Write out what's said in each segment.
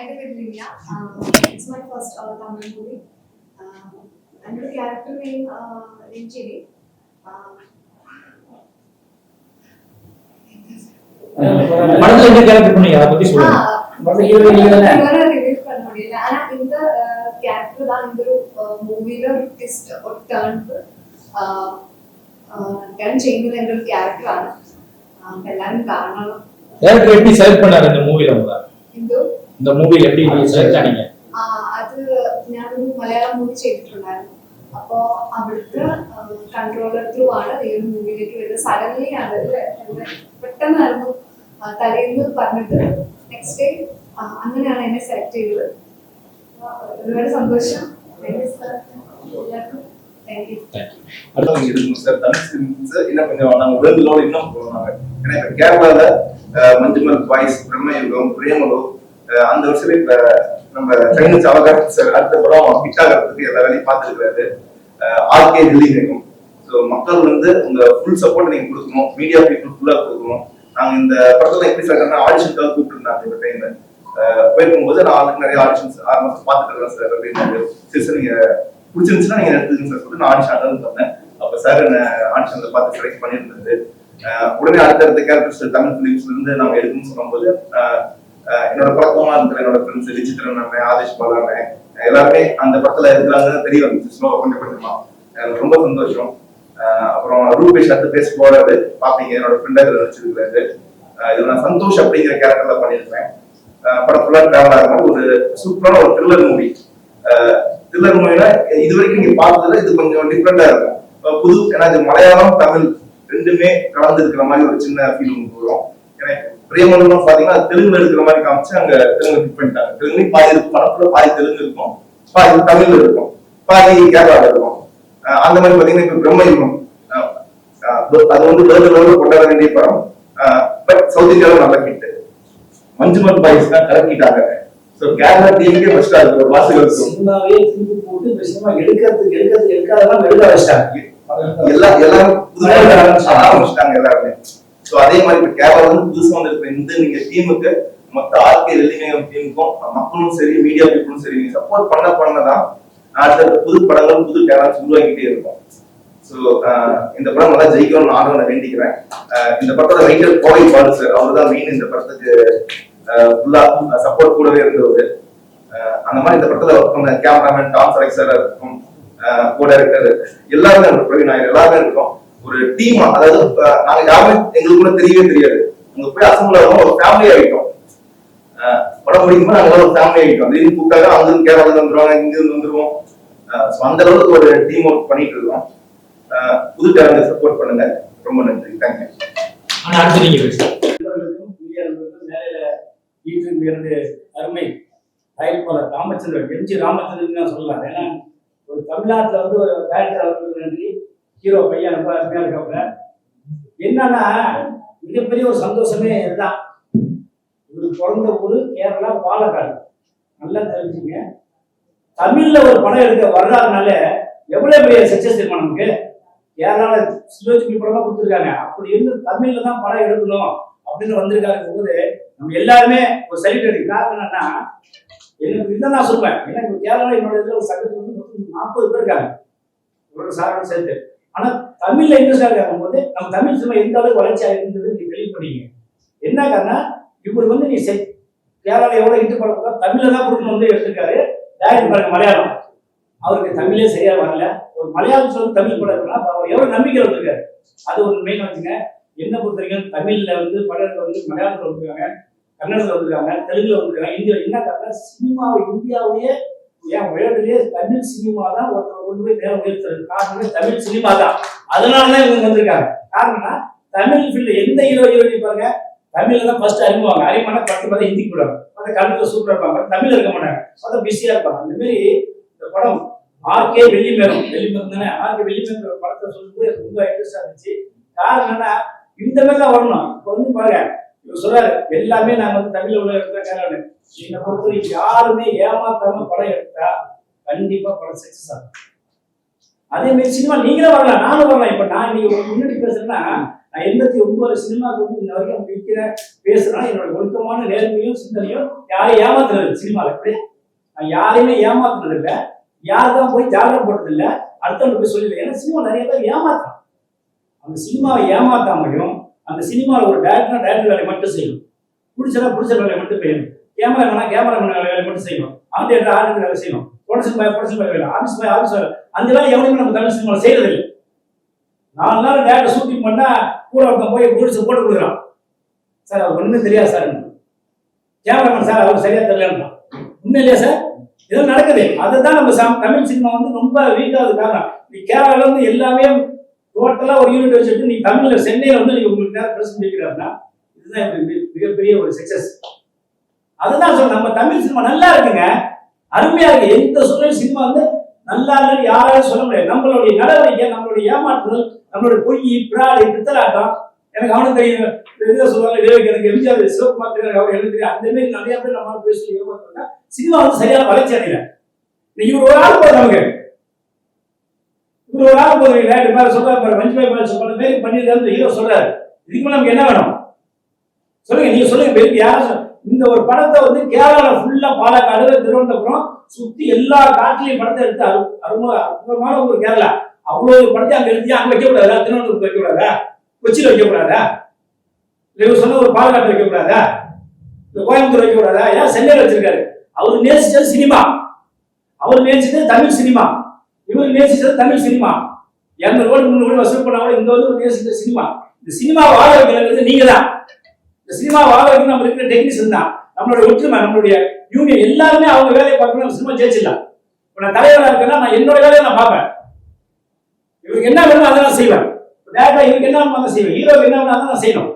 എൻ്റെ പേര് Linia. It's my first Tamil movie. എൻ്റെ ക്യാരക്ടർ നെയിം രഞ്ജിനി. படத்துல என்ன கேரக்டர் பண்ணீங்க அத பத்தி சொல்லுங்க. படத்துல ஹீரோ தானே. இவரை ரிவீல் பண்ண முடியல. ஆனா இந்த கேரக்டர் தான் இந்த மூவில ஒரு ட்விஸ்ட் ஒரு டர்ன் ചെയ്യുന്നത് എൻ്റെ ഒരു ക്യാരക്ടറാണ്. എല്ലാവരും കാണണം. கேரக்டர் எப்படி செலக்ட் பண்ணாரு இந்த மூவில உங்க? இந்த மூவில எப்படி செலக்ட் பண்ணீங்க? അത് ഞാനൊരു മലയാളം മൂവി ചെയ്തിട്ടുണ്ടായിരുന്നു. അപ്പോ അവിടുത്തെ കൺട്രോളർ ത്രൂ ആണ് ഈ ഒരു മൂവിയിലേക്ക് വരുന്നത്. സഡൻലി ആണ് പെട്ടെന്നായിരുന്നു തലേന്ന് പറഞ്ഞിട്ട് നെക്സ്റ്റ് ഡേ അങ്ങനെയാണ് എന്നെ സെലക്ട് ചെയ്തത്. ഒരുപാട് സന്തോഷം. എല്ലാവർക്കും தேங்க் யூ. அடுத்து இருக்கும் சார் தமிழ் சினிமா இன்னும் கொஞ்சம் நாங்கள் வேர்ல்டோட இன்னும் போனாங்க. ஏன்னா இப்போ கேரளாவில் மஞ்சுமல் பாய்ஸ், பிரம்மயுகம், பிரேமலோ அந்த வருஷத்துல இப்ப நம்ம சைனீஸ் அவகாசம் சார் அடுத்த படம் ஹிட் ஆகிறதுக்கு எல்லா வேலையும் பார்த்துருக்காரு. ஆர்கே டெல்லிங்கும். ஸோ மக்கள் வந்து உங்க ஃபுல் சப்போர்ட் நீங்க கொடுக்கணும், மீடியா பீப்புள் ஃபுல்லா கொடுக்கணும். நாங்க இந்த படத்துல எப்படி சார் ஆடிஷனுக்காக கூப்பிட்டுருந்தாங்க இந்த டைம்ல போயிருக்கும்போது நான் ஆளுக்கு நிறைய ஆடிஷன்ஸ் 6 மாசம் பார்த்துட்டு இருக்கேன் சார் அப்படின்னு. சரி சார் நீங்க பிடிச்சிருந்துச்சுன்னா நீங்க எடுத்துக்கங்க சார் சொல்லிட்டு நான் ஆடிஷன் அட்டன் பண்ணேன். அப்ப சார் என்ன ஆடிஷன்ல பார்த்து செலக்ட் பண்ணியிருந்தது. உடனே அடுத்தடுத்த கேரக்டர்ஸ் தமிழ் பிலிம்ஸ்ல இருந்து நாங்க எடுக்கணும்னு சொல்லும்போது என்னோட பழக்கமா இருக்கிற என்னோட ஃப்ரெண்ட்ஸ் விசித்திரன் அண்ணன், ஆதேஷ் பாலாண்ணே எல்லாருமே அந்த படத்துல இருக்கிறாங்கன்னு தெரிய வந்துச்சு. ஸ்லோவா கொஞ்சம் கொஞ்சமா எனக்கு ரொம்ப சந்தோஷம். அப்புறம் ரூபேஷ் அடுத்து பேச போறாரு பாப்பீங்க, என்னோட ஃப்ரெண்டாக வச்சிருக்கிறாரு. இது நான் சந்தோஷ் அப்படிங்கிற கேரக்டர்ல பண்ணியிருக்கேன். படம் ஃபுல்லா டிராவல் ஆகிற ஒரு சூப்பரான ஒரு த்ரில்லர் மூவி. த்ரில்லர் மூவினா இது வரைக்கும் நீங்க பார்த்ததுல இது கொஞ்சம் டிஃப்ரெண்டா இருக்கும். புது ஏன்னா இது மலையாளம் தமிழ் ரெண்டுமே கலந்து இருக்கிற மாதிரி ஒரு சின்ன ஃபீல் உங்களுக்கு வரும். ஏன்னா பிரேமலம் பாத்தீங்கன்னா தெலுங்குல இருக்கிற மாதிரி காமிச்சு அங்க தெலுங்கு ஃபிட் பண்ணிட்டாங்க. தெலுங்கு பாதி இருக்கும், படத்துல பாதி தெலுங்கு இருக்கும், பாதி தமிழ்ல இருக்கும், பாதி கேரளால இருக்கும். அந்த மாதிரி பாத்தீங்கன்னா இப்ப பிரம்மயுகம் அது வந்து வேர்ல்டு கொண்டாட வேண்டிய படம். பட் சவுத் இந்தியாவில நல்ல ஹிட். மஞ்சுமல் பாய்ஸ் தான் கலக்கிட்டாங்க. சோ கேரளா டீமுக்கே ஃபர்ஸ்ட் ஆகுது ஒரு வாசகர் சினிமாவே திருப்பி போட்டு இந்த சினிமா எடுக்காதெல்லாம் எடுக்க வச்சிட்டாங்க. எல்லாரும் புதுசா ஆரம்பிச்சிட்டாங்க எல்லாருமே. சோ அதே மாதிரி இப்ப கேரளா வந்து புதுசா வந்திருக்கிற இந்த நீங்க டீமுக்கு மொத்த ஆர்கே வெள்ளிமேகம் டீமுக்கும் மக்களும் சரி மீடியா பீப்புளும் சரி நீங்க சப்போர்ட் பண்ணதான் அடுத்த புது படங்கள் புது டேலண்ட்ஸ் உருவாக்கிட்டே இருக்கும். ஸோ இந்த படம் நல்லா ஜெயிக்கணும்னு நான் வேண்டிக்கிறேன். இந்த படத்தோட ரைட்டர் கோவை பாலு சார், அவர் தான் மெயின் இந்த படத்துக்கு ஃபுல்லா சப்போர்ட் கூடவே இருந்தவர். அந்த மாதிரி இந்த படத்துல ஒர்க் பண்ண கேமராமேன் டாம் சரக் சார் இருக்கும், கோ டைரக்டர் எல்லாருமே பிரவீன் நாயர் எல்லாருமே இருக்கோம். ஒரு டீமா, அதாவது நாங்க யாருமே எங்களுக்கு கூட தெரியவே தெரியாது. அங்க போய் அசம்பிள் ஆகும் ஒரு ஃபேமிலி ஆகிட்டோம். படம் முடிக்கும்போது நாங்க ஒரு ஃபேமிலி ஆகிட்டோம். திடீர்னு கூப்பிட்டாங்க அங்கிருந்து கேரளால வந்துருவாங்க, இங்கிருந்து வந்துருவோம். அந்த அளவுக்கு ஒரு டீம் ஒர்க் பண்ணிட்டு இருக்கோம். புது டேலண்ட் சப்போர்ட் பண்ணுங்க. ரொம்ப நன்றி. தேங்க்யூ. அருமை தயாரிப்பாளர் ராமச்சந்திரன், எம்ஜி ராமச்சந்திரன் சொல்லலாம். ஏன்னா ஒரு தமிழ்நாட்டில் வந்து ஒரு டேரக்டர் அவர்களுக்கு நன்றி. ஹீரோ பையன் ரொம்ப அருமையா இருக்காங்க. என்னன்னா மிகப்பெரிய ஒரு சந்தோஷமே இதுதான். இவரு பிறந்த ஊரு கேரளா பாலக்காடு. நல்லா தெரிஞ்சுங்க. தமிழ்ல ஒரு படம் எடுக்க வர்றாருனால எவ்வளவு பெரிய சக்சஸ் இருக்கும் நமக்கு. கேரளால சிலோஜிக்கல் படம் தான் கொடுத்துருக்காங்க. அப்படி இருந்து தமிழ்ல தான் படம் எடுக்கணும் அப்படின்னு வந்திருக்காங்க போது நம்ம எல்லாருமே ஒரு சைட் அடிக்கும். காரணம் என்னன்னா எனக்கு இதை நான் சொல்லுவேன். ஏன்னா இப்போ கேரளா என்னோட இதுல ஒரு சங்கத்தில் வந்து 40 பேர் இருக்காங்க ஒரு சாரணம் சேர்த்து. ஆனா தமிழ்ல இன்ட்ரெஸ்டா இருக்காங்க போது நம்ம தமிழ் சினிமா எந்த அளவுக்கு வளர்ச்சியா இருந்தது நீங்க தெளிவு பண்ணீங்க. என்ன காரணம் இவர் வந்து நீ கேரளால எவ்வளவு இட்டு படம் தமிழ்ல தான் கொடுக்கணும் வந்து எடுத்திருக்காரு. டைரக்ட் பாருங்க மலையாளம், அவருக்கு தமிழே சரியா வரல. ஒரு மலையாளம் சொல்லி தமிழ் படம் இருக்குன்னா அவர் எவ்வளவு நம்பிக்கை வந்திருக்காரு. அது ஒரு மெயின் வச்சுங்க. என்ன பொறுத்த வரைக்கும் தமிழ்ல வந்து படத்துல வந்து மலையாளத்துல வந்துருக்காங்க, கன்னடத்துல வந்துருக்காங்க, தெலுங்குல வந்துருக்காங்க, இந்தியா. என்ன காரணம் சினிமாவை இந்தியாவிலேயே ஏன் வேர்ல்டுலயே தமிழ் சினிமா தான் ஒருத்தர் கொண்டு போய் நேரம் உயர்த்துறது. காரணமே தமிழ் சினிமா தான். அதனாலதான் இவங்க வந்திருக்காங்க. காரணம்னா தமிழ் ஃபீல்டு எந்த ஹீரோ பாருங்க தமிழ்ல தான் ஃபர்ஸ்ட் அறிமுவாங்க. அறிமுகம்னா 10 ஹிந்தி போடுவாங்க, கன்னடத்துல சூப்பரா இருப்பாங்க, தமிழ்ல இருக்க மாட்டாங்க, அதான் பிஸியா இருப்பாங்க. அந்த மாதிரி இந்த படம் ஆர்கே வெள்ளிமேகம் தானே, ஆர்கே வெள்ளிமேகம் படத்தை சொல்லும்போது ரொம்ப இன்ட்ரெஸ்டா இருந்துச்சு. காரணம் என்னன்னா இந்த மாதிரி தான் வரணும். இப்ப வந்து பாருங்க இவர் சொல்றாரு எல்லாமே நாங்க வந்து தமிழ்ல உள்ள எடுத்தா கேரளா. என்னை பொறுத்தவரை யாருமே ஏமாத்தாம படம் எடுத்தா கண்டிப்பா படம் சக்சஸ் ஆகும். அதே மாதிரி சினிமா நீங்களே வரலாம், நானும் வரலாம். இப்ப நான் நீங்க முன்னாடி பேசுறேன்னா நான் 89 சினிமாவுக்கு வந்து இன்ன வரைக்கும் விற்கிறேன் பேசுறேன். என்னோட ஒழுக்கமான நேர்மையும் சிந்தனையும் யாரையும் ஏமாத்துறது சினிமாவில் எப்படி நான் யாரையுமே ஏமாத்துறது இல்லை, யாருதான் போய் ஜாதகம் போடுறது இல்லை, அடுத்தவங்க போய் சொல்லல. ஏன்னா சினிமா நிறைய பேர் ஏமாத்தான். அந்த சினிமாவை ஏமாத்தாமையும் அந்த சினிமாவில் ஒரு டேரக்டர் வேலையை மட்டும் செய்யணும், பிடிச்ச வேலையை மட்டும் செய்யணும், கேமரா வேலையை மட்டும் செய்யணும், ஆர்டிஸ்ட் வேலை செய்யணும், ப்ரொடக்ஷன் பாய் வேலை, ஆஃபீஸ் வேலை, அந்த வேலை எவனையுமே நம்ம தமிழ் சினிமாவில் செய்யறதில்லை. 4 நாள் டேரக்டர் ஷூட்டிங் பண்ணா கூட ஒருத்தன் போய் ப்ரொடியூசர் போட்டு கொடுக்குறான், சார் அவர் ஒண்ணுமே தெரியாது சார், கேமராமேன் சார் அவர் சரியா தெரியலன்னா உண்மை இல்லையா சார்? இதெல்லாம் நடக்குது. அதுதான் நம்ம தமிழ் சினிமா வந்து ரொம்ப வீக்காவது காரணம். நீ கேரளால வந்து எல்லாமே டோட்டலா ஒரு யூனிட் வச்சுட்டு நீ தமிழ்ல சென்னையில வந்து நீங்க உங்களுக்கு நேரம் பிரச்சனை முடிக்கிறாருன்னா இதுதான் மிகப்பெரிய ஒரு சக்சஸ். அதுதான் சொல்றேன், நம்ம தமிழ் சினிமா நல்லா இருக்குங்க, அருமையா இருக்கு. எந்த சூழல் சினிமா வந்து நல்லா இல்லைன்னு யாராலும் சொல்ல முடியாது. நம்மளுடைய நடவடிக்கை, நம்மளுடைய ஏமாற்றுதல், நம்மளுடைய பொய், பிராடு, பித்தலாட்டம், எனக்கு அவனுக்கு தெரியும் இதை சொல்லுவாங்க, எனக்கு எம்ஜிஆர் சிவகுமார் தெரியும், அவர் எனக்கு தெரியும், அந்த மாதிரி நிறைய பேர் நம்ம பேசி ஏமாற்றுறாங்க. சினிமா வந்து சரியான வளர்ச்சி அடையல. இவர் ஒரு ஆள் போதும், நமக்கு இவர் ஒரு ஆள் போதும் இல்லை சொல்றாரு, மஞ்சுபாய் பால் பேருக்கு பண்ணிருக்காரு ஹீரோ சொல்றாரு. இதுக்கு மேல நமக்கு என்ன வேணும் சொல்லுங்க, நீங்க சொல்லுங்க. யாரும் இந்த ஒரு படத்தை வந்து கேரளா ஃபுல்லா பாலக்காடு, திருவனந்தபுரம் சுத்தி எல்லா காட்டிலையும் படத்தை எடுத்து அற்புதமான ஒரு கேரளா, அவ்வளவு படத்தை அங்க எடுத்து அங்க வைக்கக்கூடாதா? திருவனந்தபுரத்து வைக்கக்கூடாதா? கொச்சியில் வைக்கக்கூடாதா? இல்லை சொன்ன ஒரு பாலக்காட்டு வைக்கக்கூடாதா? இந்த கோயம்புத்தூர் வைக்கக்கூடாதா? ஏன் சென்னையில் வச்சிருக்காரு? அவர் நேசிச்சது சினிமா, அவர் நேசிச்சது தமிழ் சினிமா, இவர் நேசிச்சது தமிழ் சினிமா. 200 கோடி 300 கோடி வசூல் பண்ணா கூட இங்க வந்து நேசிச்ச சினிமா. இந்த சினிமா வாழ வைக்கிறது நீங்க தான். இந்த சினிமா வாழ வைக்க நம்ம இருக்கிற டெக்னீஷியன் தான், நம்மளுடைய ஒற்றுமை, நம்மளுடைய யூனியன் எல்லாருமே அவங்க வேலையை பார்க்கணும். சினிமா ஜெயிச்சிடலாம். இப்போ நான் தலைவராக இருக்கேன்னா நான் என்னோட வேலையை நான் பார்ப்பேன். இவருக்கு என்ன வேணுமோ அதை நான் செய்வேன். டேரக்டா இவருக்கு என்ன வேணுமோ அதை செய்வேன். ஹீரோக்கு என்ன வேணுமோ அதை நான் செய்யணும்.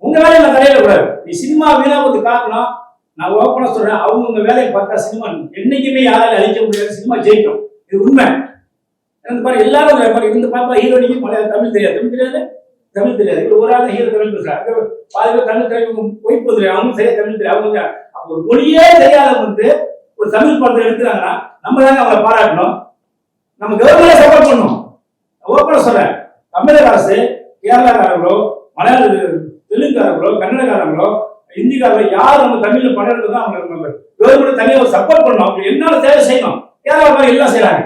உங்க வேலையை நான் தலையிட கூடாது. நீ சினிமா வீணா வந்து காரணம் நான் ஓப்பனா சொல்றேன், அவங்க வேலையை பார்த்தா சினிமா என்னைக்குமே யாராலும் அழிக்க முடியாது, சினிமா ஜெயிக்கும். இது உண்மை. பாரு எல்லாரும் இருந்து பாப்பா ஹீரோனிக்கு மலையாள தமிழ் தெரியாது, தமிழ் தெரியாது. ஒரு ஆள் ஹீரோ தமிழ் பேசுறாங்க, பாதி பேர் தமிழ் தெரியும் போய் போகுது, அவங்க சரியா தமிழ் தெரியாது. அவங்க ஒரு மொழியே தெரியாதவங்க வந்து ஒரு தமிழ் படத்தை எடுக்கிறாங்கன்னா நம்ம தாங்க அவங்களை பாராட்டணும், நம்ம கவர்மெண்ட்ல சப்போர்ட் பண்ணணும். ஓப்பனா சொல்றேன், தமிழக அரசு கேரளாக்காரங்களோ, மலையாள தெலுங்குக்காரங்களோ, கன்னடக்காரங்களோ, ஹிந்திக்காரங்களோ யார் நம்ம தமிழ்ல படம் எடுக்கிறதோ அவங்க கவர்மெண்ட் தனியாக சப்போர்ட் பண்ணணும். அவங்க என்னால தேவை செய்யணும். கேரளா எல்லாம் செய்யறாங்க.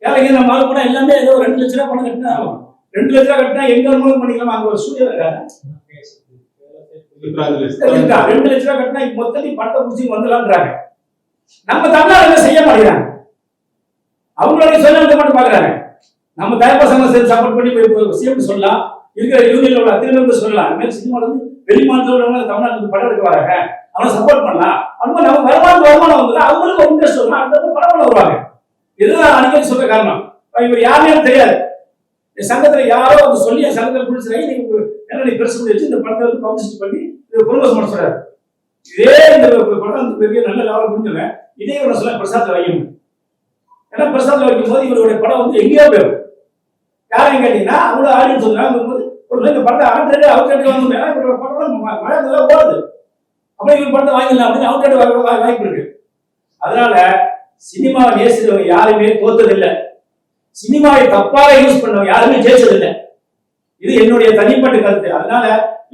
கேரளா நம்ம ஆள் கூட எல்லாமே ஏதோ 2 லட்ச ரூபாய் பணம் கட்டினா 2 லட்ச ரூபாய் கட்டினா எங்க இருந்தாலும் பண்ணிக்கலாம். அங்க ஒரு ஸ்டூடியோ இருக்காங்க, 2 லட்ச ரூபாய் கட்டினா மொத்தத்தையும் படத்தை முடிச்சு வந்துடலான்றாங்க. நம்ம தமிழ்நாடு செய்ய மாட்டேங்கிறாங்க. அவங்களுடைய சுயநலத்தை மட்டும் பாக்குறாங்க. நம்ம தயப்பசங்க சேர்ந்து சப்போர்ட் பண்ணி போய் சிஎம் சொல்லலாம், இருக்கிற யூனியன்ல உள்ள அத்தனை பேருக்கு சொல்லலாம். இந்த மாதிரி சினிமாவில் வந்து வெளி மாநிலத்தில் உள்ளவங்க தமிழ்நாட்டுக்கு படம் எடுக்க வராங்க, அவனை சப்போர்ட் பண்ணலாம். அவங்க நம்ம வருமானம் வந்து அவங்களுக்கு ஒரு இன்ட்ரெஸ்ட் வரும், அந்த படம் பண்ண வருவாங்க. இதுதான் அடிக்கடி சொல்ற காரணம். இவர் யாருமே தெரியாது. சங்கத்துல யாரோ வந்து சொல்லி என் சங்கத்தில் பிடிச்சிருக்காங்க, நீ பெருசு வச்சு இந்த படத்தை வந்து பப்ளிசிட்டி பண்ணி இதை ப்ரொமோஷன் பண்ண சொல்றாரு. இதே இந்த படம் வந்து பெரிய நல்ல லெவலில் முடிஞ்சுவேன். இதே இவரை சொல்ல பிரசாத்தில் வைக்கணும். ஏன்னா பிரசாத்தில் வைக்கும் போது இவருடைய படம் வந்து எங்கேயோ போயிடும். யாரையும் கேட்டீங்கன்னா அவ்வளோ ஆடியன்ஸ் சொல்றாங்க. ஒரு இந்த படத்தை அவுட்ரேட் வாங்க, இவரோட படம் மழை நல்லா ஓடுது, அப்படி இவர் படத்தை வாங்கிடலாம் அப்படின்னு அவுட்ரேட் வாய்ப்பு இருக்கு. அதனால சினிமாவை நேசிக்கிறவங்க யாருமே தோத்ததில்லை, சினிமாவை தப்பாக யூஸ் பண்ணவங்க யாருமே ஜெயிச்சதில்லை. இது என்னுடைய தனிப்பட்ட கருத்து. அதனால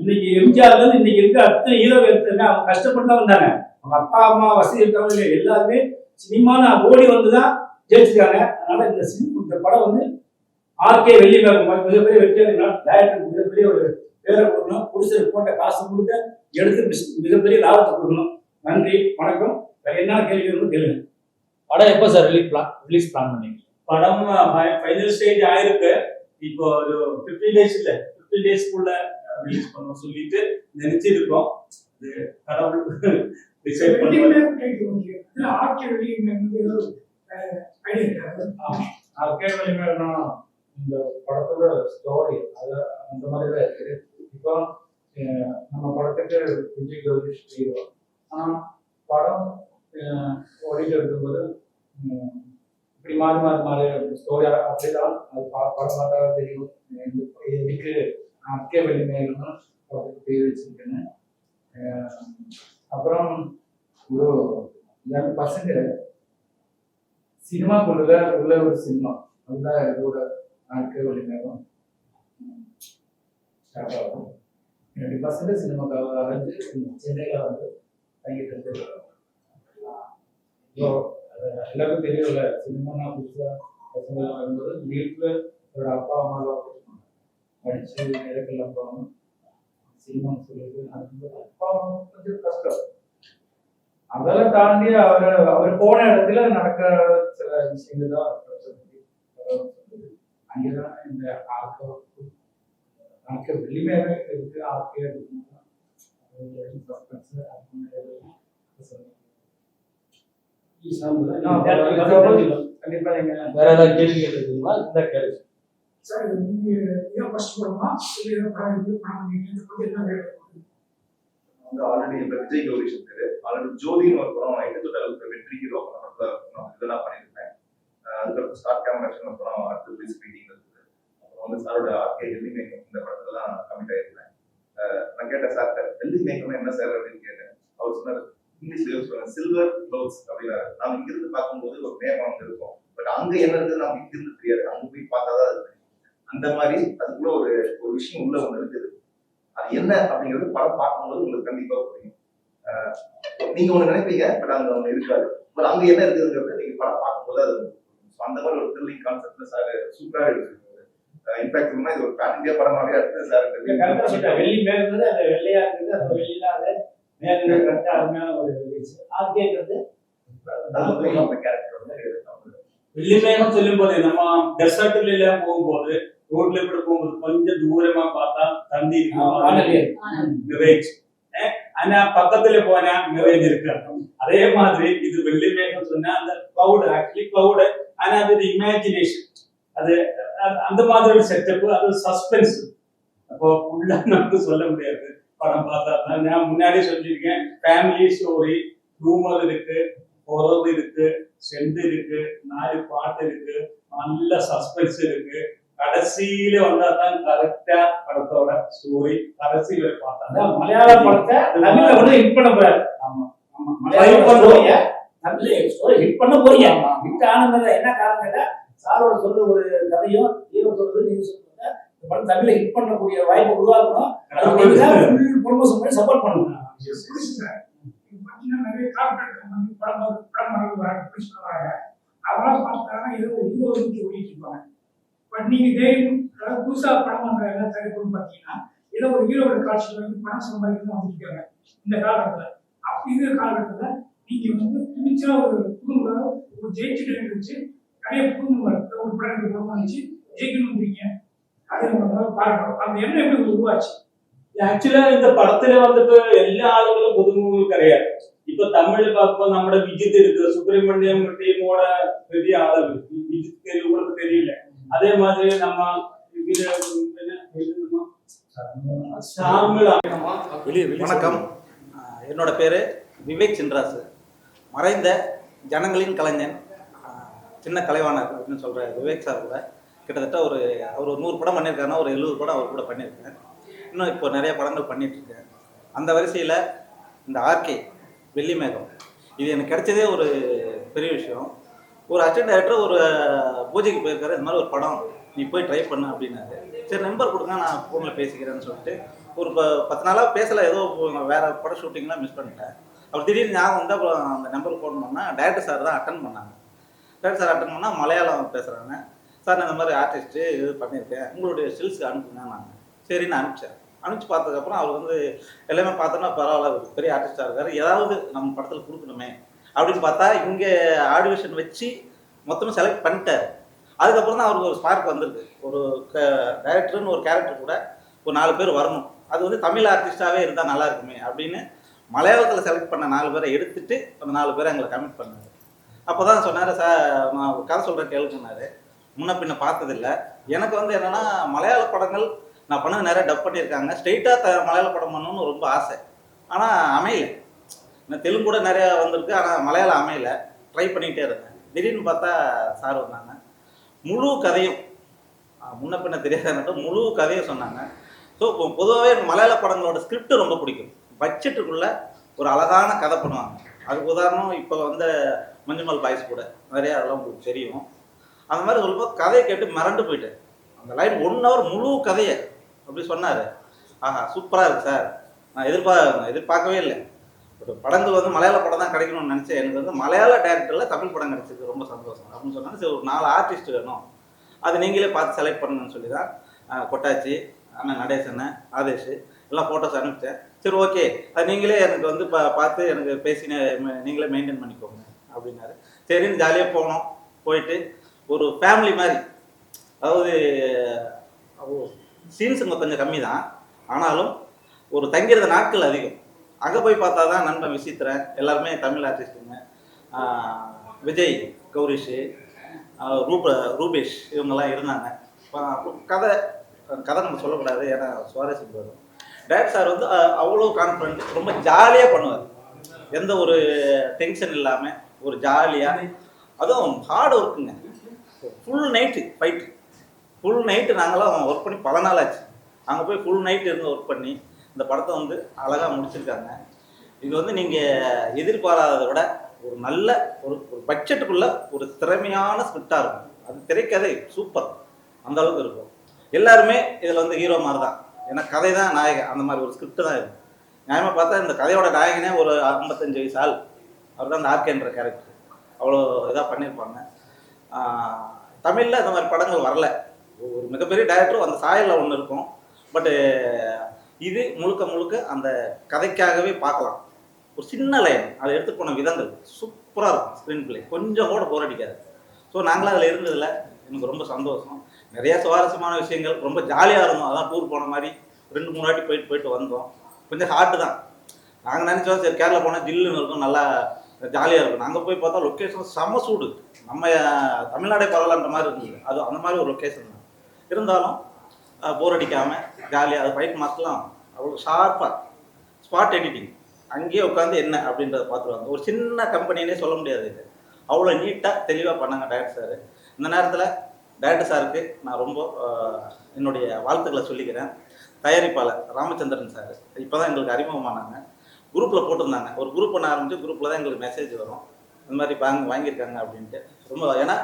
இன்னைக்கு எம்ஜிஆர்ல இருந்து இன்னைக்கு இருக்க அத்தனை ஹீரோ எடுத்துருங்க, அவங்க கஷ்டப்பட்டு தான் வந்தாங்க. அவங்க அப்பா அம்மா வசதி இருக்கிறவங்க எல்லாருமே சினிமான ஓடி வந்துதான் ஜெயிச்சிருக்காங்க. அதனால இந்த படம் வந்து ஆர்கே வெள்ளிமேகம் மிகப்பெரிய வெற்றியாக டைரக்டருக்கு மிகப்பெரிய ஒரு பேரை கொடுக்கணும், புடிச்சருக்கு போட்ட காசு கொடுக்க எடுத்து மிகப்பெரிய லாபத்தை கொடுக்கணும். நன்றி, வணக்கம். வேற என்ன கேள்வி வேணும் கேளுங்க. படம் எப்போ சார் ரிலீஸ் பிளான் பண்ணீங்க? படம் ஃபைனல் ஸ்டேஜ் ஆயிருக்கு. இப்போ ஒரு 15 டேஸ் இல்ல 15 டேஸ்க்குள்ள ரிலீஸ் பண்ண சொல்லிட்டு நினைச்சிருக்கோம். இது கடவுள் டிசைட் பண்ணுவாங்க. ஆர்கே வெள்ளிமேகம் இந்த படத்தோட ஸ்டோரி அது அந்த மாதிரி தான் இருக்குது. இப்போ நம்ம படத்துக்கு விஜய் கௌரி ஹீரோ, ஆனால் படம் ஓடிட்டு இருக்கும்போது இப்படி மாறி ஸ்டோரி அப்படிதான் அது படம் பார்த்தா தெரியும். இதுக்கு ஆர்கே வெள்ளிமேகம் படத்துக்கு பேர் வச்சிருக்கேன்னு. அப்புறம் ஒரு 2 பசங்க சினிமாக்குள்ள உள்ள ஒரு சினிமா அதுதான் இதோட ஆர்கே வெள்ளிமேகம். ஸ்டார்ட் ஆகும். 20% சினிமாக்காக வந்து சென்னையில் வந்து தங்கிட்டு இருக்கு. இப்போ எல்லாருக்கும் தெரியல, சினிமானா புதுசாக பசங்க வரும்போது வீட்டில் ஒரு அப்பா அம்மாலாம் படிச்சு நேரத்தில் போகணும் சினிமான்னு சொல்லிட்டு அது வந்து அப்பா அம்மா கொஞ்சம் கஷ்டம். அதெல்லாம் தாண்டி அவர் போன இடத்துல நடக்க சில விஷயங்கள் தான் அங்கேதான் இந்த ஆக்க வெளிமையாவே இருக்கு. ஆக்கே கண்டிப்பா நீங்க வேற ஏதாவது கேள்வி கேட்டுருக்கீங்களா? இந்த கேள்வி சார், நீங்க ஏன் ஃபர்ஸ்ட் படமா இல்லை ஏதோ படம் வந்து படம் பண்ணீங்க என்ன வேலை வந்து ஆல்ரெடி இப்போ விஜய் கௌரி சங்கர் ஆல்ரெடி ஜோதின்னு ஒரு படம் 8 வெற்றி ஹீரோ இதெல்லாம் பண்ணியிருக்கேன். அதுக்கப்புறம் ஸ்டார்ட் கேமரேஷன் ஒரு படம் அடுத்த ரிலீஸ் மீட்டிங் இருக்குது. அப்புறம் வந்து சாரோட ஆர்கே ஹெல்தி மேக்கம் இந்த படத்துலலாம் கமிட் ஆயிருக்கேன். நான் கேட்டேன் சார்கிட்ட ஹெல்தி மேக்கம்னா என்ன சார் அப்படின்னு கேட்டேன். அவர் சொன்னார் இங்கிலீஷ்ல யூஸ் பண்ணுங்க சில்வர் க்ளவுஸ் அப்படின்னாரு. நாம இங்கிருந்து பார்க்கும்போது ஒரு மேகம் அங்கே இருக்கும், பட் அங்க என்ன இருக்குது நமக்கு இங்கிருந்து தெரியாது, அங்க போய் பார்த்தாதான் அது தெரியும். அந்த மாதிரி அதுக்குள்ள ஒரு விஷயம் உள்ள ஒன்று இருக்குது. அது என்ன அப்படிங்கிறது படம் பார்க்கும்போது உங்களுக்கு கண்டிப்பா புரியும். நீங்க ஒண்ணு நினைப்பீங்க, பட் அங்க ஒண்ணு இருக்காது. பட் அங்க என்ன இருக்குதுங்கிறது நீங்க படம் பார்க்கும்போது அது அந்த மாதிரி ஒரு த்ரில்லிங் கான்செப்ட்ல சார் சூப்பரா எடுத்துருக்காரு. இன்ஃபேக்ட் சொன்னா இது ஒரு பேன் இந்தியா படமாவே அடுத்து சார் வெள்ளி மேற்கிறது அந்த வெள்ளையா இருக்குது, அந்த வெள்ளியில அது மேற்கிறது கரெக்டா அருமையான ஒரு ஆர்கேங்கிறது வெள்ளிமேகம் சொல்லும் போது நம்ம டெசர்ட்ல எல்லாம் போகும்போது ரோட்ல இப்படி போகும்போது கொஞ்சம் தூரமா பார்த்தா தண்ணி மிரேஜ், ஆனா பக்கத்துல போனா மிரேஜ் இருக்கு. அதே மாதிரி இது வெள்ளி மேகம் சொன்னா அந்த கிளவுட் ஆக்சுவலி கிளவுட், ஆனா அது இமேஜினேஷன், அது அந்த மாதிரி ஒரு செட்டப், அது சஸ்பென்ஸ். அப்போ ஃபுல்லா நமக்கு சொல்ல முடியாது படம் பார்த்தா. நான் முன்னாடியே சொல்லியிருக்கேன், ஃபேமிலி ஸ்டோரி, ரூமர் இருக்கு, ஹொரர் இருக்கு, செண்டு இருக்கு, 4 பாட்டு இருக்கு, நல்ல சஸ்பென்ஸ் இருக்கு. கடைசியில வந்தா தான் கரெக்டா படத்தோட ஸ்டோரி கடைசி வரை பார்த்தா மலையாள படத்தை தமிழ்ல வந்து ஹிட் பண்ண போறாரு. ஆமா ஆமா, மலையாள ஸ்டோரிய தமிழ்ல ஸ்டோரி ஹிட் பண்ண போறீங்க. ஹிட் ஆனதுல என்ன காரணம், சாரோட சொல்ற ஒரு கதையும் ஹீரோ சொல்றது நீங்க சொல்றீங்க, இந்த படம் தமிழ்ல ஹிட் பண்ணக்கூடிய வாய்ப்பு உருவாக்கணும். அதுக்கு ப்ரொமோஷன் பண்ணி சப்போர்ட் பண்ணணும். நிறைய கார்பரேட் கம்பெனி படம் வராங்க, வராங்க. அவங்களாம் பார்த்தாங்கன்னா ஏதோ ஒரு ஹீரோ ஓடிட்டு இருப்பாங்க. பட் நீங்க தைரியம், அதாவது புதுசா படம் பண்ற எல்லாம் தயாரிப்புன்னு பார்த்தீங்கன்னா ஏதோ ஒரு ஹீரோட காட்சியில் வந்து பணம் சம்பாதிக்கணும் வந்துருக்காங்க இந்த காலகட்டத்தில். அப்படி இருக்கிற காலகட்டத்தில் நீங்க வந்து துணிச்சா ஒரு புது ஒரு ஜெயிச்சு வச்சு நிறைய புது ஒரு படம் வச்சு ஜெயிக்கணும்ன்றீங்க. அதை நம்ம பார்க்கணும். அந்த எண்ணம் எப்படி உருவாச்சு? ஆக்சுவலா இந்த படத்துல வந்துட்டு எல்லா ஆளுகளும் புதுமுகங்கள் கிடையாது. இப்ப தமிழ் பார்க்கும்போது நம்மட விஜித் இருக்கு, சுப்பிரமணியம் டீமோட பெரிய ஆளு விஜித் உங்களுக்கு தெரியல. அதே மாதிரி நம்ம வணக்கம், என்னோட பேரு விவேக் சின்ராசு. மறைந்த ஜனங்களின் கலைஞன், சின்ன கலைவாணர் அப்படின்னு சொல்ற விவேக் சார் கூட கிட்டத்தட்ட அவர் 100 படம் பண்ணியிருக்காருன்னா ஒரு 70 படம் அவர் கூட பண்ணியிருக்கேன். இன்னும் இப்போ நிறைய படங்கள் பண்ணிட்டு இருக்கேன். அந்த வரிசையில் இந்த ஆர்கே வெள்ளி மேகம் இது எனக்கு கிடைச்சதே ஒரு பெரிய விஷயம். ஒரு அசிஸ்டன்ட் டைரக்டர் ஒரு பூஜைக்கு போயிருக்காரு, இந்த மாதிரி ஒரு படம் நீ போய் ட்ரை பண்ணு அப்படின்னாரு. சரி நம்பர் கொடுங்க, நான் ஃபோனில் பேசிக்கிறேன்னு சொல்லிட்டு ஒரு 10 நாளாக பேசலை. ஏதோ வேறு படம் ஷூட்டிங்லாம் மிஸ் பண்ணிட்டேன். அப்புறம் திடீர்னு ஞாபகம் வந்து அப்புறம் அந்த நம்பருக்கு ஃபோன் பண்ணால் டைரக்டர் சார் தான் அட்டன் பண்ணாங்க. டைரக்டர் சார் அட்டன் பண்ணால் மலையாளம் பேசுகிறாங்க. சார் நான் இந்த மாதிரி ஆர்டிஸ்ட்டு இது பண்ணியிருக்கேன், உங்களுடைய ஸ்டில்ஸ்க்கு அனுப்புங்க. நான் சரின்னு அனுப்பிச்சேன். அனுப்பிச்சு பார்த்ததுக்கப்புறம் அவர் வந்து எல்லாமே பார்த்தோன்னா பரவாயில்ல, பெரிய ஆர்டிஸ்டாக இருக்கார், ஏதாவது நம்ம படத்தில் கொடுக்கணுமே அப்படின்னு பார்த்தா இங்கே ஆடிஷன் வச்சு மொத்தமாக செலக்ட் பண்ணிட்டார். அதுக்கப்புறம் தான் அவருக்கு ஒரு ஸ்பார்க் வந்திருக்கு. ஒரு டைரக்டர்னு ஒரு கேரக்டர் கூட ஒரு 4 பேர் வரணும், அது வந்து தமிழ் ஆர்டிஸ்டாகவே இருந்தால் நல்லா இருக்குமே அப்படின்னு மலையாளத்தில் செலக்ட் பண்ண 4 பேரை எடுத்துட்டு அந்த 4 பேரை எங்களை கமிட் பண்ணார். அப்போ தான் சொன்னார், சார் நான் ஒரு கதை சொல்கிறேன் கேள்வினார். முன்ன பின்ன பார்த்ததில்லை. எனக்கு வந்து என்னென்னா மலையாள படங்கள் நான் பண்ணது நிறைய டப் பண்ணியிருக்காங்க, ஸ்ட்ரெயிட்டாக மலையாள படம் பண்ணணும்னு ரொம்ப ஆசை. ஆனால் அமையலை. நான் தெலுங்கு கூட நிறையா வந்திருக்கு, ஆனால் மலையாளம் அமையலை. ட்ரை பண்ணிகிட்டே இருந்தேன். திடீர்னு பார்த்தா சார் வந்தாங்க, முழு கதையும் முன்ன பின்ன தெரியாத முழு கதையும் சொன்னாங்க. ஸோ பொதுவாகவே மலையாள படங்களோட ஸ்கிரிப்ட் ரொம்ப பிடிக்கும். பட்ஜெட்டுக்குள்ளே ஒரு அழகான கதை பண்ணுவாங்க. அதுக்கு உதாரணம் இப்போ வந்த மஞ்சுமல் பாய்ஸ் கூட நிறையா அதெல்லாம் உங்களுக்கு தெரியும். அந்த மாதிரி சொல்லும்போது கதையை கேட்டு மிரண்டு போயிட்டேன். அந்த லைன் 1 hour முழு கதையை அப்படி சொன்னார். ஆஹா சூப்பராக இருக்குது சார், நான் எதிர்பார்க்கவே இல்லை. ஒரு படங்கள் வந்து மலையாள படம் தான் கிடைக்கணும்னு நினச்சேன். எனக்கு வந்து மலையாள டேரக்டரில் தமிழ் படம் கிடைச்சிருக்கு, ரொம்ப சந்தோஷம் அப்படின்னு சொன்னாங்க. சரி, ஒரு 4 ஆர்டிஸ்ட் வேணும், அது நீங்களே பார்த்து செலக்ட் பண்ணுங்கன்னு சொல்லி தான் கொட்டாச்சி அண்ணன் நடேசன் ஆதேஷ் எல்லாம் ஃபோட்டோஸ் அனுப்பிச்சேன். சரி ஓகே, அது நீங்களே எனக்கு வந்து பார்த்து எனக்கு பேசி நீங்களே மெயின்டைன் பண்ணிக்கோங்க அப்படின்னாரு. சரின்னு ஜாலியாக போனோம். போயிட்டு ஒரு ஃபேமிலி மாதிரி, அதாவது சீன்ஸுங்க கொஞ்சம் கம்மி தான், ஆனாலும் ஒரு தங்கிறத நாட்கள் அதிகம். அங்கே போய் பார்த்தா தான் நண்பன் விசித்திரன் எல்லாருமே தமிழ் ஆர்டிஸ்ட்டுங்க. விஜய், கௌரிஷ், ரூபேஷ் இவங்கெல்லாம் இருந்தாங்க. கதை நம்ம சொல்லக்கூடாது, ஏன்னா சுவாரஸ்யம் வரும். டேரக்டர் சார் வந்து அவ்வளோ கான்ஃபிடென்ட், ரொம்ப ஜாலியாக பண்ணுவார், எந்த ஒரு டென்ஷன் இல்லாமல் ஒரு ஜாலியாக. அதுவும் ஹார்ட் ஒர்க்குங்க, full night fight, full night நாங்களாம் ஒர்க் பண்ணி பல நாள் ஆச்சு. அங்கே போய் ஃபுல் நைட்டு இருந்து ஒர்க் பண்ணி இந்த படத்தை வந்து அழகாக முடிச்சிருக்காங்க. இது வந்து நீங்கள் எதிர்பாராததை விட ஒரு நல்ல ஒரு பட்ஜெட்டுக்குள்ள ஒரு திறமையான ஸ்கிரிப்டாக இருக்கும். அது திரைக்கதை சூப்பர், அந்த அளவுக்கு இருக்கும். எல்லாருமே இதில் வந்து ஹீரோ மாதிரி தான், ஏன்னா கதை தான் நாயகன், அந்த மாதிரி ஒரு ஸ்கிரிப்ட் தான் இருக்கும். நியாயமாக பார்த்தா இந்த கதையோட நாயகனே ஒரு 55 வயசு ஆள், அவர் தான் அந்த ஆர்கேன்ற கேரக்டர். அவ்வளோ இதாக பண்ணியிருப்பாங்க. தமிழில் இந்த மாதிரி படங்கள் வரல. ஒரு மிகப்பெரிய டைரக்டரும் அந்த சாயலில் ஒன்று இருக்கும். பட்டு இது முழுக்க அந்த கதைக்காகவே பார்க்கலாம். ஒரு சின்ன லைன் அதை எடுத்துகிட்டு போன விதங்கள் சூப்பராக இருக்கும். ஸ்க்ரீன் பிளே கொஞ்சம் கூட போர் அடிக்காது. ஸோ நாங்களும் அதில் இருந்ததில் எனக்கு ரொம்ப சந்தோஷம். நிறைய சுவாரஸ்யமான விஷயங்கள், ரொம்ப ஜாலியாக இருந்தோம். அதான் டூர் போன மாதிரி 2-3 வாட்டி போயிட்டு வந்தோம். கொஞ்சம் ஹார்ட்டு தான். நாங்கள் நினச்சோம் சரி கேரளா போனால் ஜில்லுன்னு இருக்கும், நல்லா ஜாலியாக இருக்கும். நாங்கள் போய் பார்த்தா லொக்கேஷன் செம்ம சூடு, நம்ம தமிழ்நாடே பரவாயில்லன்ற மாதிரி இருந்தது. அது அந்த மாதிரி ஒரு லொக்கேஷன் தான். இருந்தாலும் போர் அடிக்காமல் ஜாலியாக, அது ஃபைட் மாஸ்டர்லாம் அவ்வளோ ஷார்ப்பாக ஸ்பாட் எடிட்டிங், அங்கேயே உட்காந்து என்ன அப்படின்றத பார்த்துருவாங்க. ஒரு சின்ன கம்பெனினே சொல்ல முடியாது, இது அவ்வளோ நீட்டாக தெளிவாக பண்ணாங்க டைரக்டர் சார். இந்த நேரத்தில் டைரக்டர் சாருக்கு நான் ரொம்ப என்னுடைய வாழ்த்துக்களை சொல்லிக்கிறேன். தயாரிப்பாளர் ராமச்சந்திரன் சார் இப்போ தான் எங்களுக்கு அறிமுகமானாங்க. குரூப்பில் போட்டிருந்தாங்க, ஒரு குரூப் பண்ண ஆரம்பித்து குரூப்பில் தான் எங்களுக்கு மெசேஜ் வரும், இந்த மாதிரி வாங்கியிருக்காங்க அப்படின்ட்டு. ரொம்ப ஏன்னா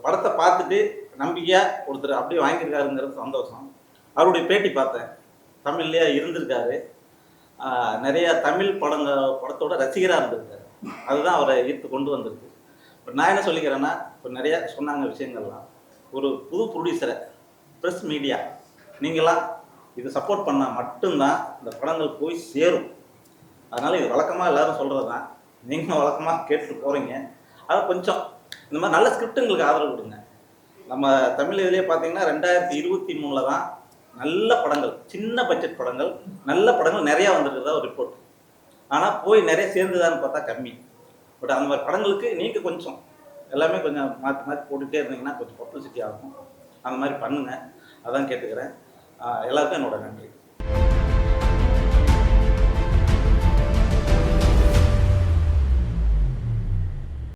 படத்தை பார்த்துட்டு நம்பிக்கையாக ஒருத்தர் அப்படியே வாங்கியிருக்காருங்கிறது சந்தோஷம். அவருடைய பேட்டி பார்த்தேன், தமிழ்லேயே இருந்திருக்காரு, நிறைய தமிழ் படத்தோட ரசிகராக இருந்திருக்காரு. அதுதான் அவரை ஈர்த்து கொண்டு வந்திருக்கு. இப்போ நான் என்ன சொல்லிக்கிறேன்னா, இப்போ நிறையா சொன்னாங்க விஷயங்கள்லாம். ஒரு புது ப்ரொடியூசரை, ப்ரெஸ் மீடியா, நீங்களாம் இது சப்போர்ட் பண்ணால் மட்டும்தான் இந்த படங்கள் போய் சேரும். அதனால் இது வழக்கமாக எல்லோரும் சொல்கிறது தான், நீங்களும் வழக்கமாக கேட்டுட்டு போகிறீங்க. அதை கொஞ்சம் இந்த மாதிரி நல்ல ஸ்கிரிப்டுங்களுக்கு ஆதரவு கொடுங்க. நம்ம தமிழ் இதிலே பார்த்தீங்கன்னா 2023 தான் நல்ல படங்கள், சின்ன பட்ஜெட் படங்கள், நல்ல படங்கள் நிறையா வந்துருக்குதா ஒரு ரிப்போர்ட். ஆனால் போய் நிறைய சேர்ந்துதான்னு பார்த்தா கம்மி. பட் அந்த மாதிரி படங்களுக்கு நீங்கள் கொஞ்சம் எல்லாமே கொஞ்சம் மாற்றி போட்டுகிட்டே இருந்தீங்கன்னா கொஞ்சம் பப்ளிசிட்டி ஆகும். அந்த மாதிரி பண்ணுங்கள், அதான் கேட்டுக்கிறேன். எல்லாருக்கும் என்னோட நன்றி.